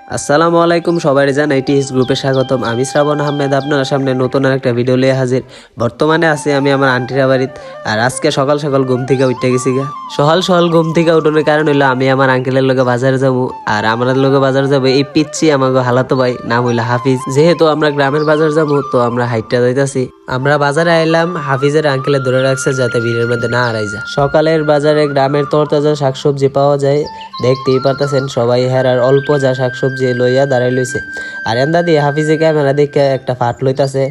আসসালামু আলাইকুম, সবাই জানাই টিএস গ্রুপে স্বাগতম। আমি শ্রাবণ আহমেদ আপনার সামনে নতুন একটা ভিডিও নিয়ে হাজির। বর্তমানে আছি আমি আমার আন্টিরা বাড়িতে। আর আজকে সকাল সকাল ঘুম থেকে উঠতে গেছি গা। সকাল সকাল ঘুম থেকে উঠানোর কারণ হইলো আমি আমার আঙ্কেলের লগে বাজারে যাবো। আর আমার লগে বাজার যাবো এই পিচ্ছি আমাকে হালাতো ভাই, নাম হইলো হাফিজ। যেহেতু আমরা গ্রামের বাজার যাবো তো আমরা হাইটটা যাইতাছি। আমরা বাজারে আইলাম, হাফিজের আঙ্কেলে ধরে রাখছে যাতে ভিড়ের মধ্যে না হারাই যায়। সকালের বাজারে গ্রামের তরতাজা শাকসবজি পাওয়া যায়, দেখতেই পারতেছেন সবাই। হেরার অল্প যা শাকসবজি লইয়া দাঁড়াই লইছে। আর এন্দা দিয়ে হাফিজে ক্যামেরা দেখে একটা ফাট লইতাছে।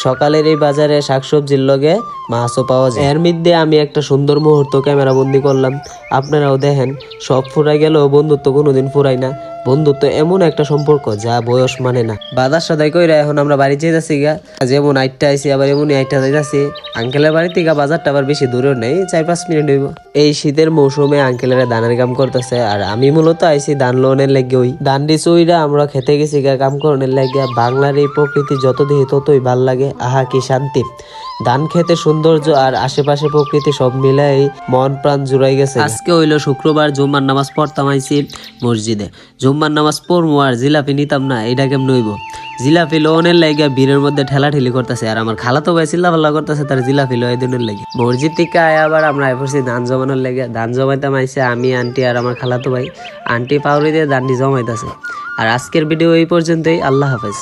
সকালের এই বাজারে শাকসবজির লগে মাছও পাওয়া যায়। এর মধ্যে আমি একটা সুন্দর মুহূর্ত ক্যামেরা বন্দি করলাম, আপনারাও দেখেন। সব ফুরাই গেলেও বন্ধুত্ব কোনোদিন ফুরাই না। বন্ধুত্ব এমন একটা সম্পর্ক যা বয়স মানে না। বাজার সদাই কইরা এখন আমরা বাড়ি যেতেছি গা। যেমন আইটটা আইসি আবার এমনই আইটটা যাইতাছি। আঙ্কেলের বাড়ি থেকে বাজারটা আবার বেশি দূরেও নেই, 4-5 মিনিট হইব। এই শীতের মৌসুমে আঙ্কেলেরা ধানের কাম করতেছে আর আমি মূলত আইসি ধান লোনের লেগে। ওই দান্ডি চইরা আমরা খেতে গেছি গা কাম করণের লাগিয়া। বাংলার এই প্রকৃতি যত দেখি ততই ভাল লাগে, আহা কি শান্তি। ধান খেতে সৌন্দর্য আর আশেপাশে প্রকৃতি সব মিলাই মন প্রাণ জুড়াই গেছে। আজকে হইলো শুক্রবার, জুম্মার নামাজ পড়তাম আইছি মসজিদে। জুম্মার নামাজ পড়বো আর জিলাপি নিতাম না, এইটা কেমন হইব? জিলাপি লোনের লাগে ভিড়ের মধ্যে ঠেলাঠেলি করতেছে। আর আমার খালাতো ভাই চিল্লা পাল্লা করতেছে তার জিলাপি লো দিনের লাগে। মসজিদ থেকে আয় আবার আমরা পড়ছি ধান জমানোর লেগে। ধান জমাইতাম আইসে আমি, আন্টি আর আমার খালাতো ভাই। আন্টি পাউরি দিয়ে ধানটি জমাইতেছে। আর আজকের ভিডিও এই পর্যন্তই। আল্লাহ হাফেজ।